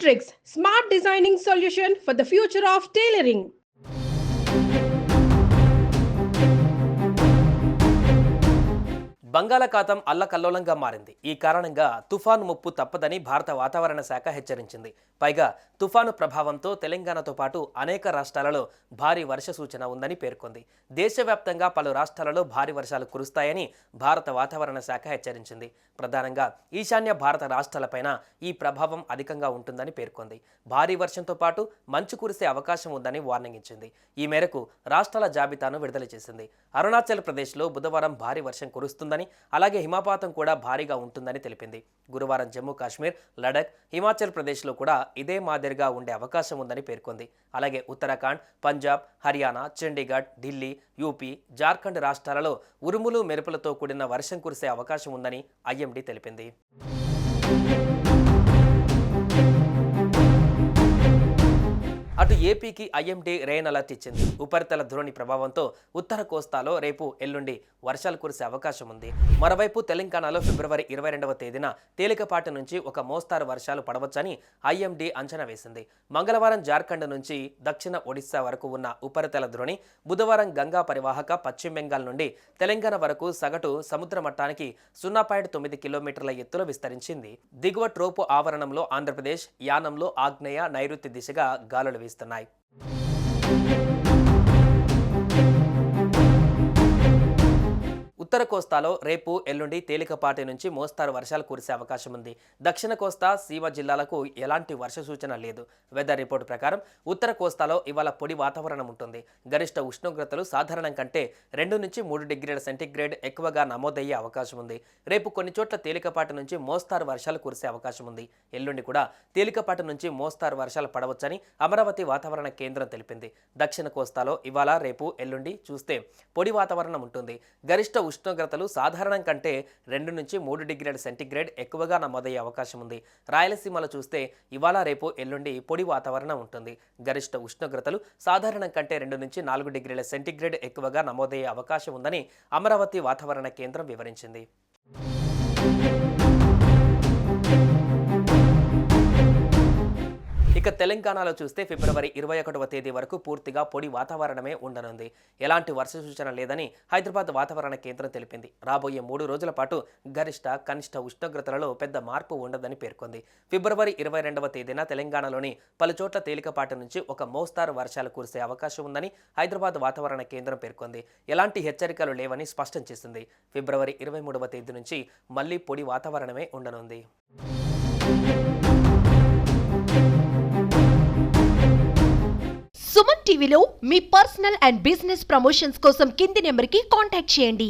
Metrics, smart designing solution for the future of tailoring. బంగాళాఖాతం అల్లకల్లోలంగా మారింది. ఈ కారణంగా తుఫాను ముప్పు తప్పదని భారత వాతావరణ శాఖ హెచ్చరించింది. పైగా తుఫాను ప్రభావంతో తెలంగాణతో పాటు అనేక రాష్ట్రాలలో భారీ వర్ష సూచన ఉందని పేర్కొంది. దేశవ్యాప్తంగా పలు రాష్ట్రాలలో భారీ వర్షాలు కురుస్తాయని భారత వాతావరణ శాఖ హెచ్చరించింది. ప్రధానంగా ఈశాన్య భారత రాష్ట్రాలపైన ఈ ప్రభావం అధికంగా ఉంటుందని పేర్కొంది. భారీ వర్షంతో పాటు మంచు కురిసే అవకాశం ఉందని వార్నింగ్ ఇచ్చింది. ఈ మేరకు రాష్ట్రాల జాబితాను విడుదల చేసింది. అరుణాచల్ ప్రదేశ్లో బుధవారం భారీ వర్షం కురుస్తుందని, అలాగే హిమపాతం కూడా భారీగా ఉంటుందని తెలిపింది. గురువారం జమ్మూ కాశ్మీర్, లడఖ్, హిమాచల్ ప్రదేశ్లో కూడా ఇదే మాదిరిగా ఉండే అవకాశం ఉందని పేర్కొంది. అలాగే ఉత్తరాఖండ్, పంజాబ్, హర్యానా, చండీగఢ్, ఢిల్లీ, యూపీ, జార్ఖండ్ రాష్ట్రాలలో ఉరుములు మెరుపులతో కూడిన వర్షం కురిసే అవకాశం ఉందని ఐఎండీ తెలిపింది. అటు ఏపీకి ఐఎండీ రెయిన్ అలర్ట్ ఇచ్చింది. ఉపరితల ద్రోణి ప్రభావంతో ఉత్తర కోస్తాలో రేపు ఎల్లుండి వర్షాలు కురిసే అవకాశం ఉంది. మరోవైపు తెలంగాణలో ఫిబ్రవరి 22వ తేదీన తేలికపాటి నుంచి ఒక మోస్తారు వర్షాలు పడవచ్చని ఐఎండీ అంచనా వేసింది. మంగళవారం జార్ఖండ్ నుంచి దక్షిణ ఒడిశా వరకు ఉన్న ఉపరితల ద్రోణి బుధవారం గంగా పరివాహక పశ్చిమ బెంగాల్ నుండి తెలంగాణ వరకు సగటు సముద్ర మట్టానికి 0.9 కిలోమీటర్ల ఎత్తులో విస్తరించింది. దిగువ ట్రోపు ఆవరణంలో ఆంధ్రప్రదేశ్, యానంలో ఆగ్నేయ నైరుతి దిశగా గాలులు వీస్తున్నాయి. ఉత్తర కోస్తాలో రేపు ఎల్లుండి తేలికపాటి నుంచి మోస్తారు వర్షాలు కురిసే అవకాశం ఉంది. దక్షిణ కోస్తా, సీమ జిల్లాలకు ఎలాంటి వర్ష సూచన లేదు. వెదర్ రిపోర్ట్ ప్రకారం ఉత్తర కోస్తాలో ఇవాళ పొడి వాతావరణం ఉంటుంది. గరిష్ట ఉష్ణోగ్రతలు సాధారణం కంటే 2 నుంచి 3 డిగ్రీల సెంటీగ్రేడ్ ఎక్కువగా నమోదయ్యే అవకాశం ఉంది. రేపు కొన్ని చోట్ల తేలికపాటి నుంచి మోస్తారు వర్షాలు కురిసే అవకాశం ఉంది. ఎల్లుండి కూడా తేలికపాటి నుంచి మోస్తారు వర్షాలు పడవచ్చని అమరావతి వాతావరణ కేంద్రం తెలిపింది. దక్షిణ కోస్తాలో ఇవాళ రేపు ఎల్లుండి చూస్తే పొడి వాతావరణం ఉంటుంది. గరిష్ట ఉష్ణోగ్రతలు సాధారణం కంటే 2 నుంచి 3 డిగ్రీల సెంటీగ్రేడ్ ఎక్కువగా నమోదయ్యే అవకాశం ఉంది. రాయలసీమలో చూస్తే ఇవాళ రేపు ఎల్లుండి పొడి వాతావరణం ఉంటుంది. గరిష్ట ఉష్ణోగ్రతలు సాధారణం కంటే 2 నుంచి 4 డిగ్రీల సెంటీగ్రేడ్ ఎక్కువగా నమోదయ్యే అవకాశం ఉందని అమరావతి వాతావరణ కేంద్రం వివరించింది. ఇక తెలంగాణలో చూస్తే ఫిబ్రవరి 21వ తేదీ వరకు పూర్తిగా పొడి వాతావరణమే ఉండనుంది. ఎలాంటి వర్ష సూచన లేదని హైదరాబాద్ వాతావరణ కేంద్రం తెలిపింది. రాబోయే 3 రోజుల పాటు గరిష్ట, కనిష్ట ఉష్ణోగ్రతలలో పెద్ద మార్పు ఉండదని పేర్కొంది. ఫిబ్రవరి 22వ తేదీన తెలంగాణలోని పలుచోట్ల తేలికపాటి నుంచి ఒక మోస్తారు వర్షాలు కురిసే అవకాశం ఉందని హైదరాబాద్ వాతావరణ కేంద్రం పేర్కొంది. ఎలాంటి హెచ్చరికలు లేవని స్పష్టం చేసింది. ఫిబ్రవరి 23వ తేదీ నుంచి మళ్లీ పొడి వాతావరణమే ఉండనుంది. సుమన్ టీవీలో మీ పర్సనల్ అండ్ బిజినెస్ ప్రమోషన్స్ కోసం కింది నెంబర్కి కాంటాక్ట్ చేయండి.